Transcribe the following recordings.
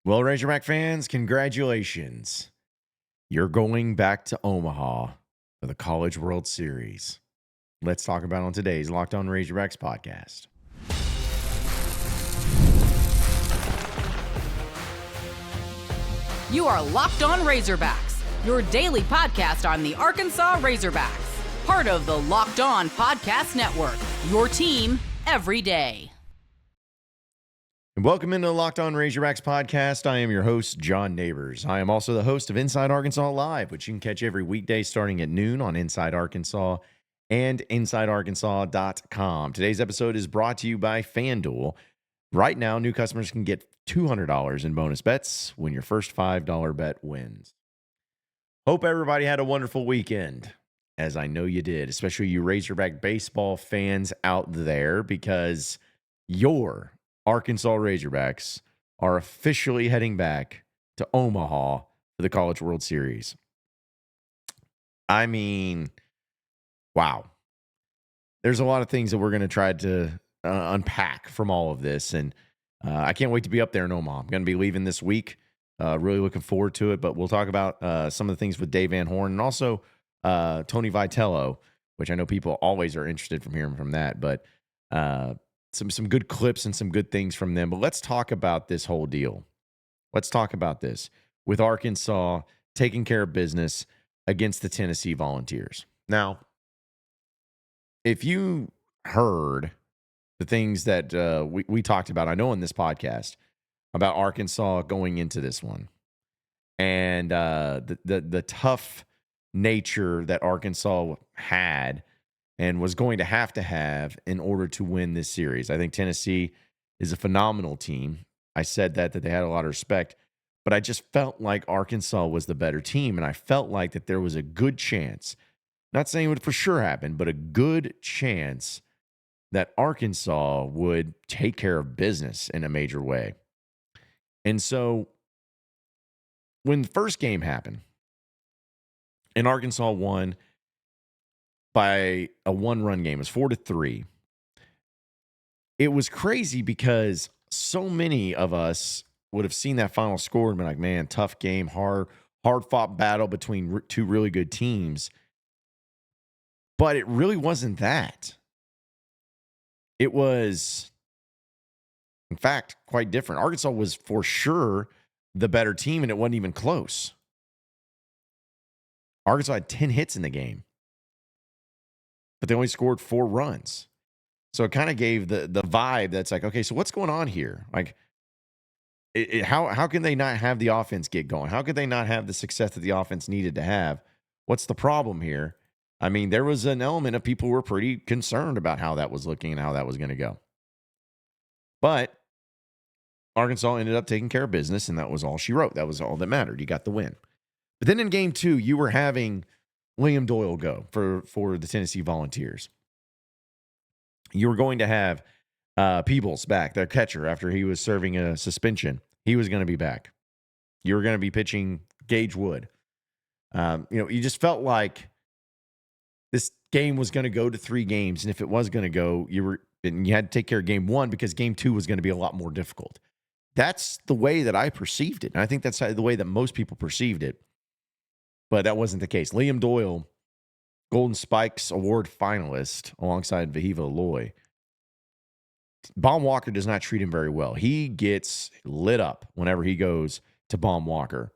Well, Razorback fans, congratulations. You're going back to Omaha for the College World Series. Let's talk about it on today's Locked On Razorbacks podcast. You are Locked On Razorbacks, your daily podcast on the Arkansas Razorbacks. Part of the Locked On Podcast Network, your team every day. And welcome into the Locked On Razorbacks podcast. I am your host, John Nabors. I am also the host of Inside Arkansas Live, which you can catch every weekday starting at noon on Inside Arkansas and InsideArkansas.com. Today's episode is brought to you by FanDuel. Right now, new customers can get $200 in bonus bets when your first $5 bet wins. Hope everybody had a wonderful weekend, as I know you did, especially you Razorback baseball fans out there, because your Arkansas Razorbacks are officially heading back to Omaha for the College World Series. I mean, wow. There's a lot of things that we're going to try to unpack from all of this, and I can't wait to be up there in Omaha. I'm going to be leaving this week. Really looking forward to it, but we'll talk about some of the things with Dave Van Horn and also Tony Vitello, which I know people always are interested from hearing from that, but some good clips and some good things from them. But let's talk about this whole deal. Let's talk about this with Arkansas taking care of business against the Tennessee Volunteers. Now, if you heard the things that we talked about, I know in this podcast, about Arkansas going into this one and the tough nature that Arkansas had and was going to have in order to win this series. I think Tennessee is a phenomenal team. I said that they had a lot of respect, but I just felt like Arkansas was the better team, and I felt like that there was a good chance, not saying it would for sure happen, but a good chance that Arkansas would take care of business in a major way. And so when the first game happened and Arkansas won by a one-run game, it was 4-3. It was crazy because so many of us would have seen that final score and been like, man, tough game, hard-fought battle between two really good teams. But it really wasn't that. It was, in fact, quite different. Arkansas was for sure the better team, and it wasn't even close. Arkansas had 10 hits in the game, but they only scored 4 runs. So it kind of gave the vibe that's like, okay, so what's going on here? Like, how can they not have the offense get going? How could they not have the success that the offense needed to have? What's the problem here? I mean, there was an element of people who were pretty concerned about how that was looking and how that was going to go. But Arkansas ended up taking care of business, and that was all she wrote. That was all that mattered. You got the win. But then in game 2, you were having William Doyle go for the Tennessee Volunteers. You were going to have Peebles back, their catcher, after he was serving a suspension. He was going to be back. You were going to be pitching Gage Wood. You just felt like this game was going to go to 3 games, and if it was going to go, you had to take care of game 1 because game 2 was going to be a lot more difficult. That's the way that I perceived it, and I think that's the way that most people perceived it, but that wasn't the case. Liam Doyle, Golden Spikes Award finalist alongside Vahiva Aloy. Baum Walker does not treat him very well. He gets lit up whenever he goes to Baum Walker,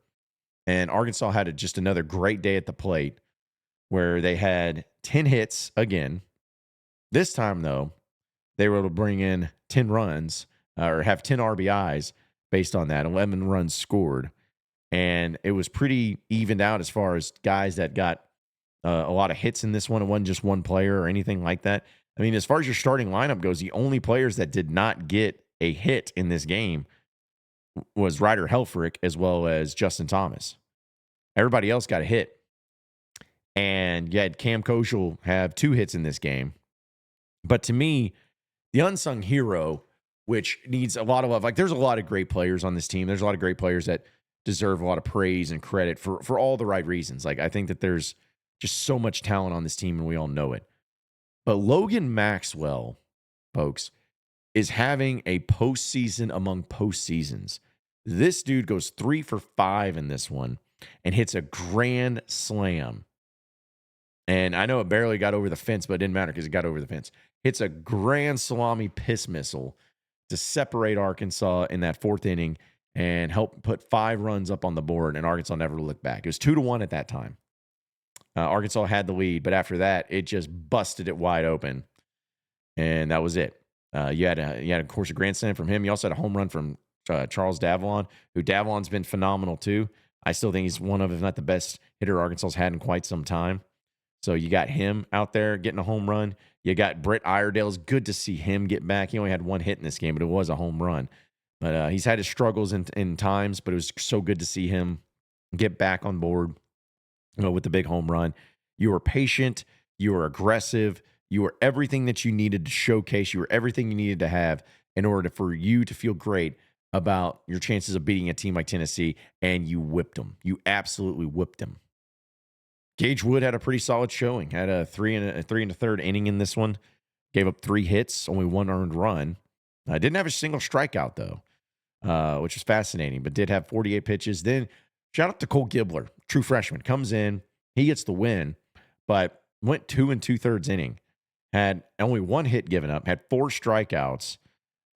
and Arkansas had just another great day at the plate where they had 10 hits again. This time, though, they were able to bring in 10 runs or have 10 RBIs based on that, 11 runs scored. And it was pretty evened out as far as guys that got a lot of hits in this one. It wasn't just one player or anything like that. I mean, as far as your starting lineup goes, the only players that did not get a hit in this game was Ryder Helfrich as well as Justin Thomas. Everybody else got a hit. And you had Cam Koshel have 2 hits in this game. But to me, the unsung hero, which needs a lot of love, like there's a lot of great players on this team. There's a lot of great players that deserve a lot of praise and credit for all the right reasons. Like I think that there's just so much talent on this team, and we all know it. But Logan Maxwell, folks, is having a postseason among postseasons. This dude goes 3 for 5 in this one and hits a grand slam. And I know it barely got over the fence, but it didn't matter because it got over the fence. Hits a grand salami piss missile to separate Arkansas in that fourth inning and help put 5 runs up on the board, and Arkansas never looked back. It was 2-1 at that time. Arkansas had the lead, but after that, it just busted it wide open, and that was it. You had, of course, a grand slam from him. You also had a home run from Charles Davalon, who Davalon's been phenomenal too. I still think he's one of, if not the best hitter Arkansas's had in quite some time. So you got him out there getting a home run. You got Brett Iredale. It's good to see him get back. He only had 1 hit in this game, but it was a home run. But he's had his struggles in times, but it was so good to see him get back on board with the big home run. You were patient. You were aggressive. You were everything that you needed to showcase. You were everything you needed to have in order for you to feel great about your chances of beating a team like Tennessee, and you whipped them. You absolutely whipped them. Gage Wood had a pretty solid showing. Had a 3 and a third inning in this one. Gave up 3 hits, only 1 earned run. Didn't have a single strikeout though, which was fascinating. But did have 48 pitches. Then shout out to Cole Gibler, true freshman, comes in. He gets the win, but went 2 2/3 inning. Had only 1 hit given up. Had 4 strikeouts,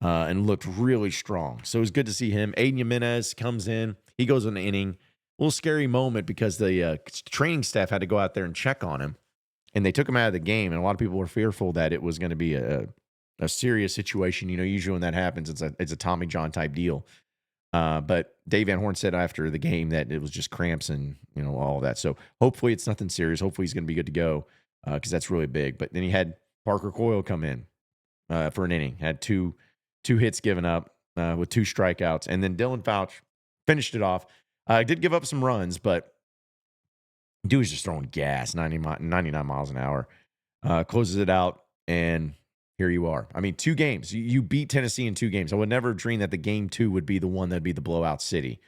and looked really strong. So it was good to see him. Aiden Jimenez comes in. He goes in the inning. A little scary moment because the training staff had to go out there and check on him, and they took him out of the game. And a lot of people were fearful that it was going to be a serious situation. You know, usually when that happens, it's a Tommy John type deal. But Dave Van Horn said after the game that it was just cramps and all of that. So hopefully it's nothing serious. Hopefully he's going to be good to go because that's really big. But then he had Parker Coyle come in for an inning. Had two hits given up with 2 strikeouts, and then Dylan Fouch finished it off. Did give up some runs, but dude was just throwing gas, 99 miles an hour. Closes it out, and here you are. I mean, 2 games. You beat Tennessee in 2 games. I would never dream that the game 2 would be the one that'd be the blowout city.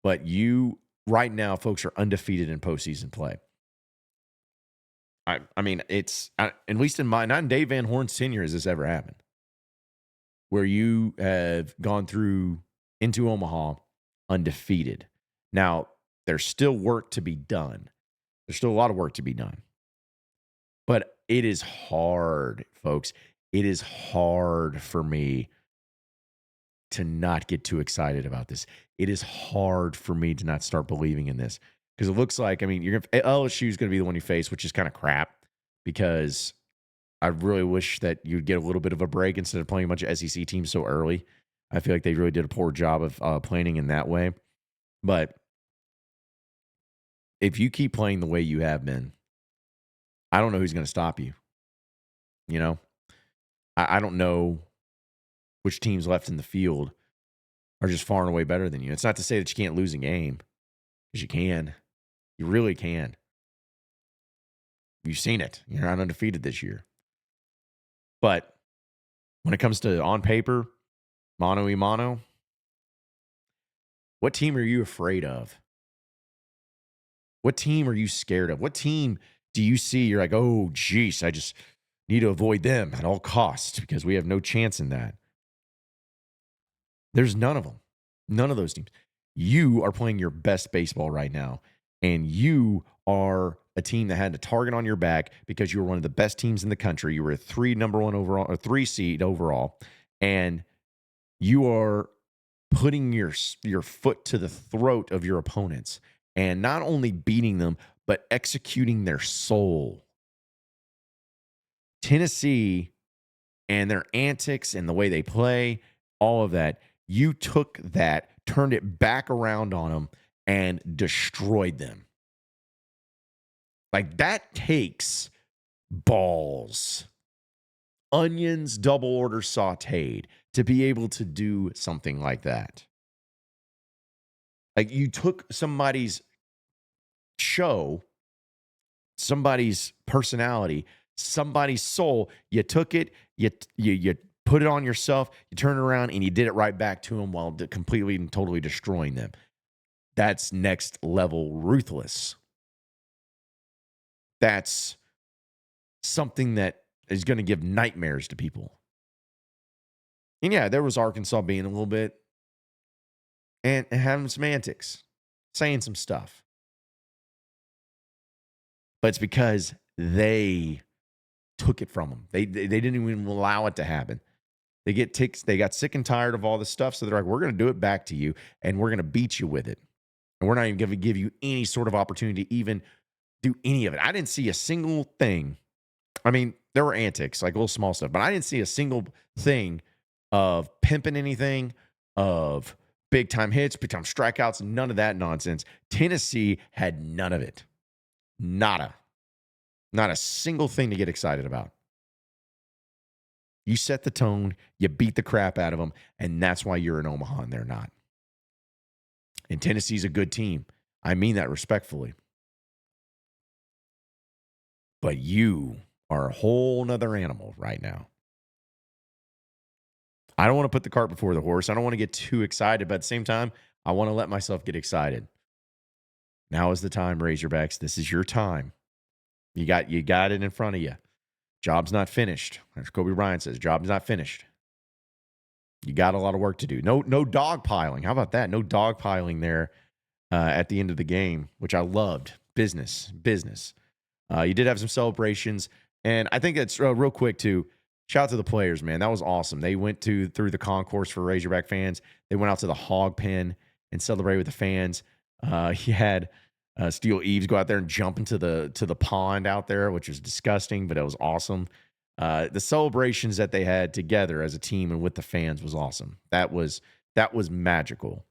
But you, right now, folks, are undefeated in postseason play. I mean, it's, at least in not in Dave Van Horn Sr. has this ever happened, where you have gone through into Omaha undefeated. Now, there's still work to be done. There's still a lot of work to be done. But it is hard, folks. It is hard for me to not get too excited about this. It is hard for me to not start believing in this. Because it looks like, I mean, LSU is going to be the one you face, which is kind of crap. Because I really wish that you'd get a little bit of a break instead of playing a bunch of SEC teams so early. I feel like they really did a poor job of planning in that way. But if you keep playing the way you have been, I don't know who's going to stop you. You know, I don't know which teams left in the field are just far and away better than you. It's not to say that you can't lose a game, because you can. You really can. You've seen it. You're not undefeated this year. But when it comes to on paper, mano a mano, what team are you afraid of? What team are you scared of? What team do you see? You're like, oh, geez, I just need to avoid them at all costs because we have no chance in that. There's none of them. None of those teams. You are playing your best baseball right now, and you are a team that had a target on your back because you were one of the best teams in the country. You were a 3 seed overall, and you are putting your foot to the throat of your opponents and not only beating them, but executing their soul. Tennessee and their antics and the way they play, all of that, you took that, turned it back around on them, and destroyed them. Like, that takes balls, onions, double order sauteed, to be able to do something like that. Like, you took somebody's show, somebody's personality, somebody's soul, you took it, you put it on yourself, you turn it around, and you did it right back to them while completely and totally destroying them. That's next level ruthless. That's something that is going to give nightmares to people. And yeah, there was Arkansas being a little bit and having some antics, saying some stuff. But it's because they took it from them. They didn't even allow it to happen. They got sick and tired of all this stuff, so they're like, we're going to do it back to you, and we're going to beat you with it. And we're not even going to give you any sort of opportunity to even do any of it. I didn't see a single thing. I mean, there were antics, like little small stuff, but I didn't see a single thing of pimping anything, of big-time hits, big-time strikeouts, none of that nonsense. Tennessee had none of it. Nada. Not a single thing to get excited about. You set the tone, you beat the crap out of them, and that's why you're in Omaha and they're not. And Tennessee's a good team. I mean that respectfully. But you are a whole nother animal right now. I don't want to put the cart before the horse. I don't want to get too excited, but at the same time, I want to let myself get excited. Now is the time, Razorbacks. This is your time. You got it in front of you. Job's not finished. As Kobe Bryant says, job's not finished. You got a lot of work to do. No dogpiling. How about that? No dogpiling there at the end of the game, which I loved. Business. You did have some celebrations, and I think it's real quick too. Shout out to the players, man. That was awesome. They went through the concourse for Razorback fans. They went out to the hog pen and celebrated with the fans. He had Steel Eves go out there and jump into the pond out there, which was disgusting, but it was awesome. The celebrations that they had together as a team and with the fans was awesome. That was magical,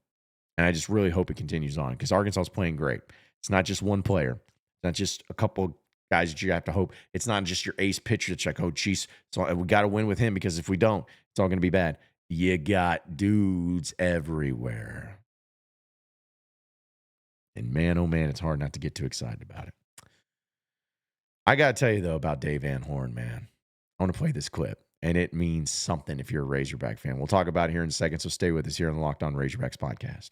and I just really hope it continues on because Arkansas is playing great. It's not just one player. It's not just a couple guys that you have to hope. It's not just your ace pitcher that's like, oh, geez, so we got to win with him because if we don't, it's all going to be bad. You got dudes everywhere. And man, oh man, it's hard not to get too excited about it. I got to tell you, though, about Dave Van Horn, man. I want to play this clip, and it means something if you're a Razorback fan. We'll talk about it here in a second, so stay with us here on the Locked On Razorbacks podcast.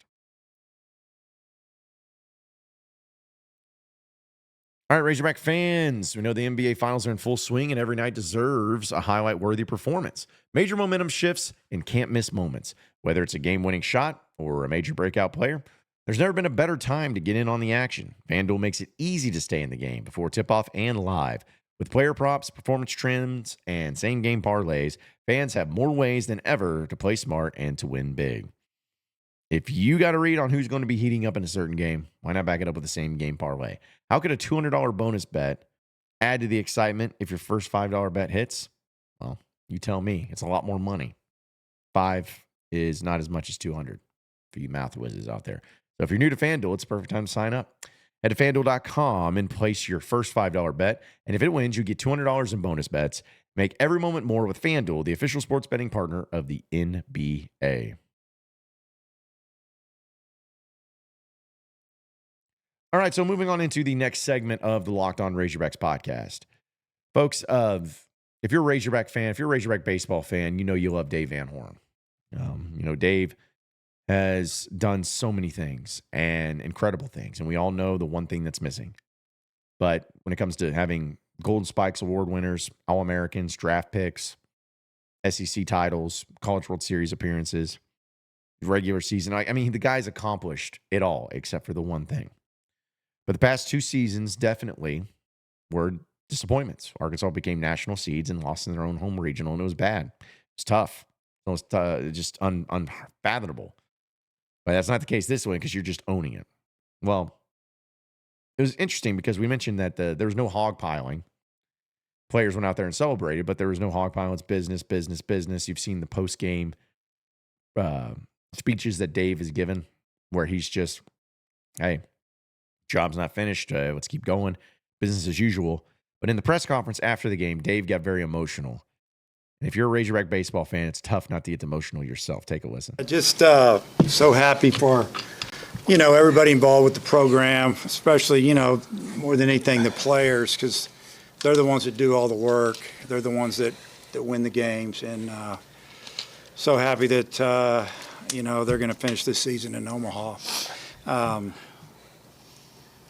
All right, Razorback fans, we know the NBA Finals are in full swing, and every night deserves a highlight-worthy performance. Major momentum shifts and can't-miss moments. Whether it's a game-winning shot or a major breakout player, there's never been a better time to get in on the action. FanDuel makes it easy to stay in the game before tip-off and live. With player props, performance trends, and same-game parlays, fans have more ways than ever to play smart and to win big. If you got a read on who's going to be heating up in a certain game, why not back it up with the same game parlay? How could a $200 bonus bet add to the excitement if your first $5 bet hits? Well, you tell me. It's a lot more money. 5 is not as much as 200 for you math whizzes out there. So if you're new to FanDuel, it's the perfect time to sign up. Head to FanDuel.com and place your first $5 bet. And if it wins, you get $200 in bonus bets. Make every moment more with FanDuel, the official sports betting partner of the NBA. All right, so moving on into the next segment of the Locked On Razorbacks podcast. Folks, if you're a Razorback fan, if you're a Razorback baseball fan, you know you love Dave Van Horn. Dave has done so many things and incredible things, and we all know the one thing that's missing. But when it comes to having Golden Spikes Award winners, All-Americans, draft picks, SEC titles, College World Series appearances, regular season, I mean, the guy's accomplished it all except for the one thing. But the past 2 seasons definitely were disappointments. Arkansas became national seeds and lost in their own home regional, and it was bad. It was tough. It was just unfathomable. But that's not the case this way because you're just owning it. Well, it was interesting because we mentioned that there was no hog piling. Players went out there and celebrated, but there was no hog piling. It's business. You've seen the post-game speeches that Dave has given where he's just, hey, job's not finished. Let's keep going. Business as usual. But in the press conference after the game, Dave got very emotional. And if you're a Razorback baseball fan, it's tough not to get emotional yourself. Take a listen. Just so happy for, everybody involved with the program, especially, more than anything, the players, because they're the ones that do all the work. They're the ones that win the games. And so happy that, they're going to finish this season in Omaha. I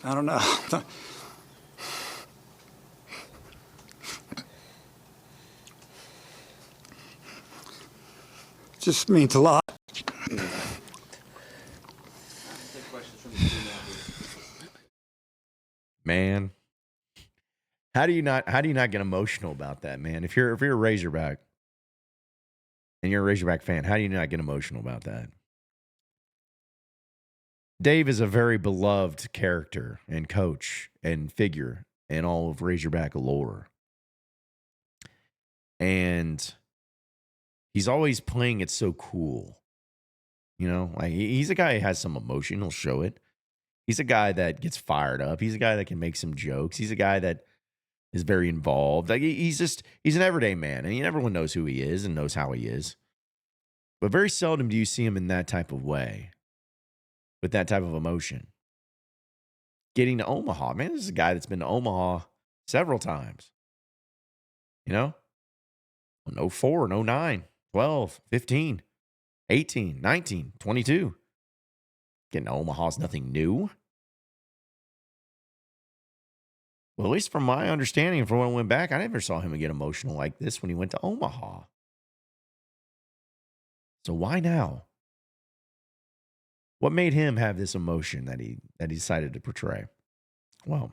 don't know. Just means a lot. questions from the team out here. Man, how do you not get emotional about that, man? If you're a Razorback and you're a Razorback fan, how do you not get emotional about that? Dave is a very beloved character and coach and figure in all of Razorback lore. And he's always playing it so cool. You know, like he's a guy who has some emotion. He'll show it. He's a guy that gets fired up. He's a guy that can make some jokes. He's a guy that is very involved. Like he's an everyday man, and everyone knows who he is and knows how he is. But very seldom do you see him in that type of way, with that type of emotion. Getting to Omaha, man, this is a guy that's been to Omaha several times. You know, 04, 09, 12, 15, 18, 19, 22. Getting to Omaha is nothing new. Well, at least from my understanding, from when I went back, I never saw him get emotional like this when he went to Omaha. So why now? What made him have this emotion that he decided to portray? Well,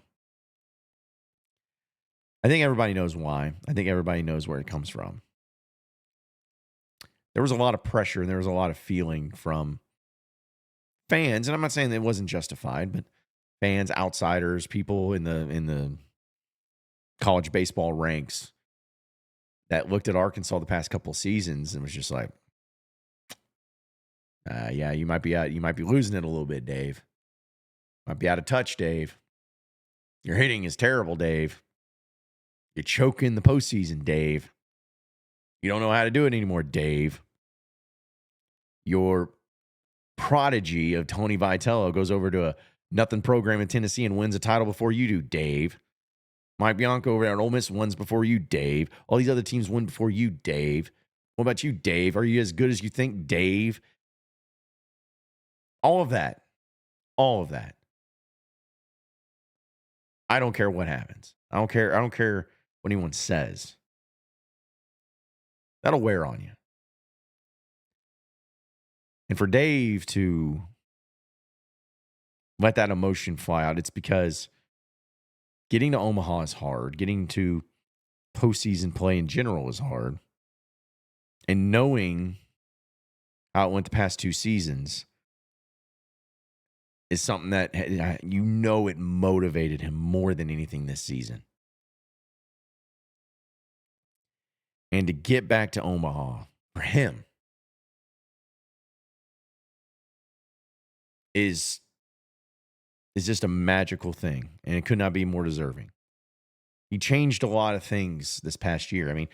I think everybody knows why. I think everybody knows where it comes from. There was a lot of pressure and there was a lot of feeling from fans, and I'm not saying that it wasn't justified, but fans, outsiders, people in the college baseball ranks that looked at Arkansas the past couple of seasons and was just like, yeah, you might be losing it a little bit, Dave. Might be out of touch, Dave. Your hitting is terrible, Dave. You're choking the postseason, Dave. You don't know how to do it anymore, Dave. Your prodigy of Tony Vitello goes over to a nothing program in Tennessee and wins a title before you do, Dave. Mike Bianco over at Ole Miss wins before you, Dave. All these other teams win before you, Dave. What about you, Dave? Are you as good as you think, Dave? All of that. All of that. I don't care what happens. I don't care what anyone says. That'll wear on you. And for Dave to let that emotion fly out, it's because getting to Omaha is hard. Getting to postseason play in general is hard. And knowing how it went the past two seasons is something that, it motivated him more than anything this season. And to get back to Omaha for him is just a magical thing, and it could not be more deserving. He changed a lot of things this past year. I mean,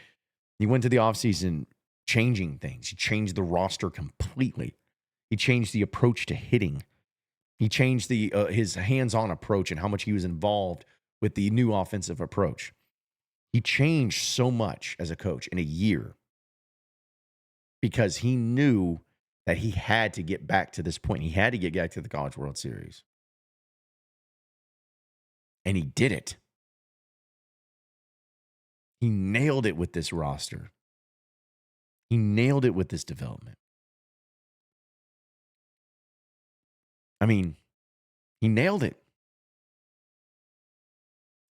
he went to the offseason changing things. He changed the roster completely. He changed the approach to hitting. He changed his hands-on approach and how much he was involved with the new offensive approach. He changed so much as a coach in a year because he knew that he had to get back to this point. He had to get back to the College World Series. And he did it. He nailed it with this roster. He nailed it with this development. I mean, he nailed it.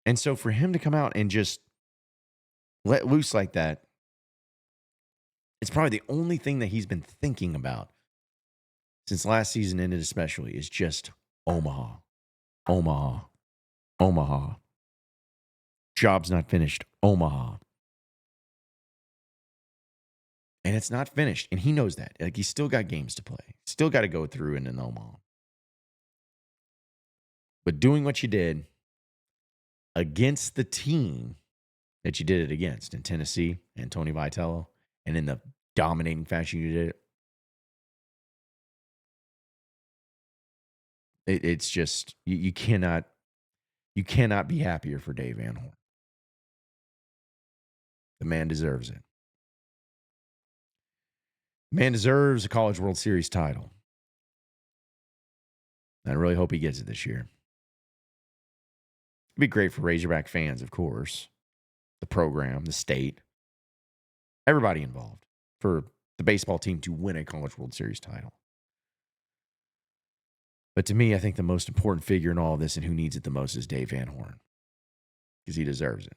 And so for him to come out and just let loose like that, it's probably the only thing that he's been thinking about since last season ended, especially, is just Omaha. Omaha. Omaha. Job's not finished. Omaha. And it's not finished. And he knows that. Like, he's still got games to play. Still got to go through in Omaha. But doing what you did against the team that you did it against in Tennessee and Tony Vitello, and in the dominating fashion you did it, it's just, you cannot be happier for Dave Van Horn. The man deserves it. The man deserves a College World Series title. I really hope he gets it this year. It'd be great for Razorback fans, of course. The program, the state, everybody involved, for the baseball team to win a College World Series title. But to me, I think the most important figure in all of this and who needs it the most is Dave Van Horn, because he deserves it.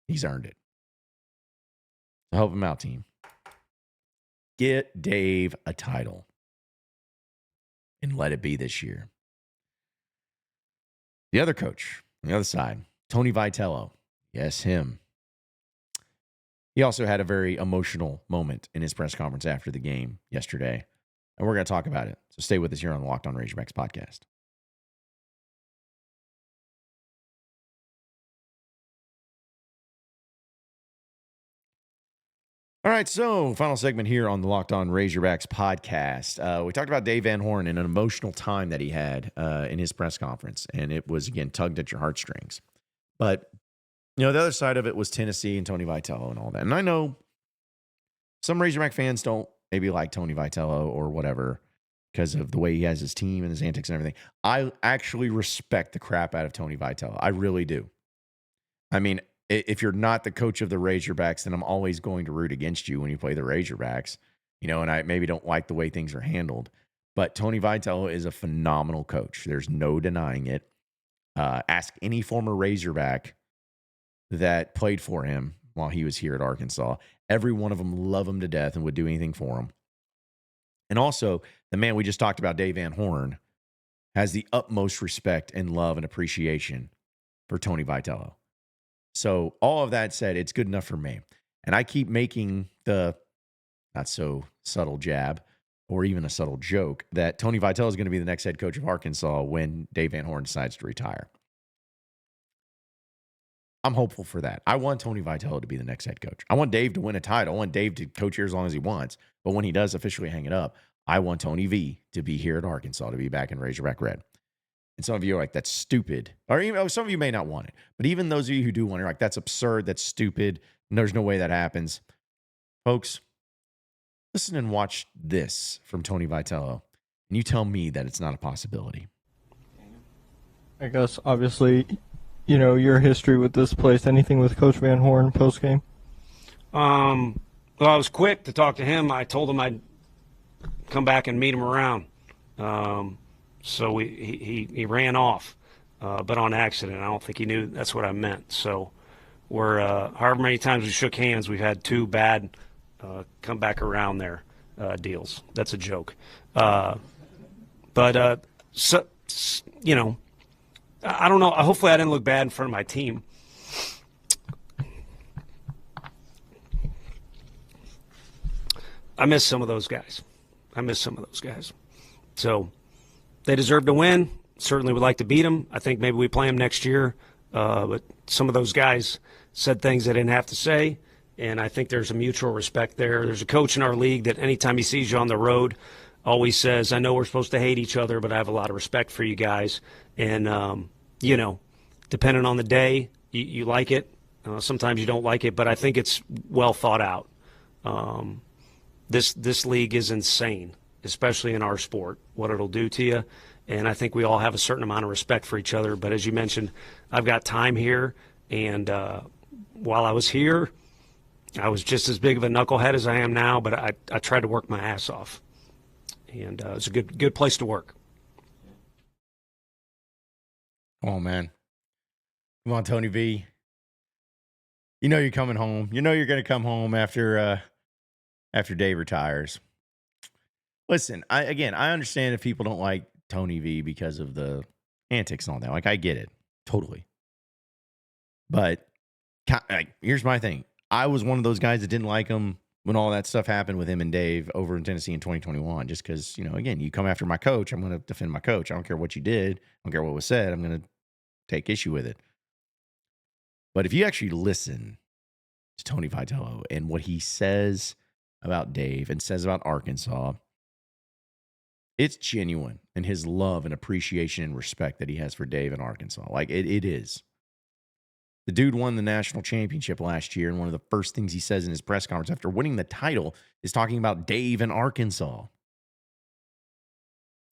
He's earned it. So help him out, team. Get Dave a title and let it be this year. The other coach on the other side, Tony Vitello. Yes, him. He also had a very emotional moment in his press conference after the game yesterday, and we're going to talk about it. So stay with us here on the Locked On Razorbacks podcast. All right, so final segment here on the Locked On Razorbacks podcast. We talked about Dave Van Horn and an emotional time that he had in his press conference, and it was, again, tugged at your heartstrings. But, the other side of it was Tennessee and Tony Vitello and all that. And I know some Razorback fans don't maybe like Tony Vitello or whatever because of the way he has his team and his antics and everything. I actually respect the crap out of Tony Vitello. I really do. I mean, if you're not the coach of the Razorbacks, then I'm always going to root against you when you play the Razorbacks, and I maybe don't like the way things are handled. But Tony Vitello is a phenomenal coach. There's no denying it. Ask any former Razorback that played for him while he was here at Arkansas. Every one of them love him to death and would do anything for him. And also, the man we just talked about, Dave Van Horn, has the utmost respect and love and appreciation for Tony Vitello. So all of that said, it's good enough for me. And I keep making the not so subtle jab or even a subtle joke that Tony Vitello is going to be the next head coach of Arkansas when Dave Van Horn decides to retire. I'm hopeful for that. I want Tony Vitello to be the next head coach. I want Dave to win a title. I want Dave to coach here as long as he wants. But when he does officially hang it up, I want Tony V to be here at Arkansas, to be back in Razorback Red. And some of you are like, that's stupid. Or even some of you may not want it. But even those of you who do want it, are like, that's absurd. That's stupid. And there's no way that happens. Folks, listen and watch this from Tony Vitello. And you tell me that it's not a possibility. I guess, obviously, your history with this place. Anything with Coach Van Horn post-game? Well, I was quick to talk to him. I told him I'd come back and meet him around. So he ran off, but on accident. I don't think he knew that's what I meant. So we're however many times we shook hands, we've had two bad come back around there deals. That's a joke. But I don't know. Hopefully I didn't look bad in front of my team. I miss some of those guys. So they deserve to win. Certainly would like to beat them. I think maybe we play them next year. But some of those guys said things they didn't have to say, and I think there's a mutual respect there. There's a coach in our league that anytime he sees you on the road always says, I know we're supposed to hate each other, but I have a lot of respect for you guys. And, depending on the day, you like it. Sometimes you don't like it, but I think it's well thought out. This league is insane, especially in our sport, what it'll do to you. And I think we all have a certain amount of respect for each other. But as you mentioned, I've got time here. And while I was here, I was just as big of a knucklehead as I am now, but I tried to work my ass off. And it's a good place to work. Come on, man. Come on, Tony V. You know you're coming home. You know you're going to come home after Dave retires. Listen, I understand if people don't like Tony V because of the antics and all that. Like, I get it. Totally. But here's my thing. I was one of those guys that didn't like him when all that stuff happened with him and Dave over in Tennessee in 2021, just because, again, you come after my coach, I'm going to defend my coach. I don't care what you did. I don't care what was said. I'm going to take issue with it. But if you actually listen to Tony Vitello and what he says about Dave and says about Arkansas, it's genuine in his love and appreciation and respect that he has for Dave and Arkansas. Like, it is. The dude won the national championship last year, and one of the first things he says in his press conference after winning the title is talking about Dave and Arkansas.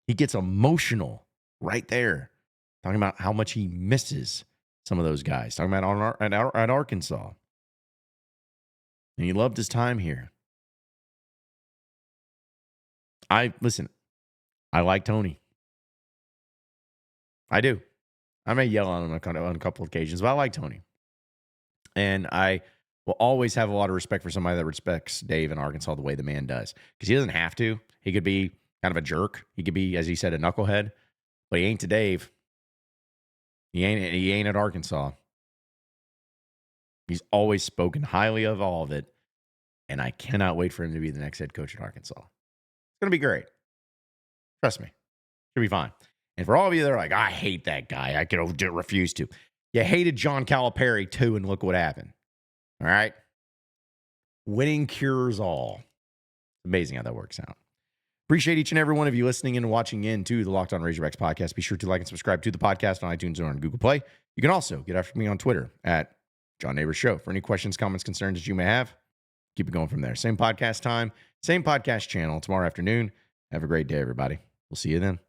He gets emotional right there, talking about how much he misses some of those guys, talking about at Arkansas. And he loved his time here. I like Tony. I do. I may yell on him on a couple of occasions, but I like Tony. And I will always have a lot of respect for somebody that respects Dave in Arkansas the way the man does. Because he doesn't have to. He could be kind of a jerk. He could be, as he said, a knucklehead. But he ain't to Dave. He ain't at Arkansas. He's always spoken highly of all of it. And I cannot wait for him to be the next head coach at Arkansas. It's going to be great. Trust me. It'll be fine. And for all of you that are like, I hate that guy, I could refuse to. You hated John Calipari too, and look what happened. All right? Winning cures all. Amazing how that works out. Appreciate each and every one of you listening and watching in to the Locked On Razorbacks podcast. Be sure to like and subscribe to the podcast on iTunes or on Google Play. You can also get after me on Twitter at John Nabors Show for any questions, comments, concerns that you may have. Keep it going from there. Same podcast time, same podcast channel tomorrow afternoon. Have a great day, everybody. We'll see you then.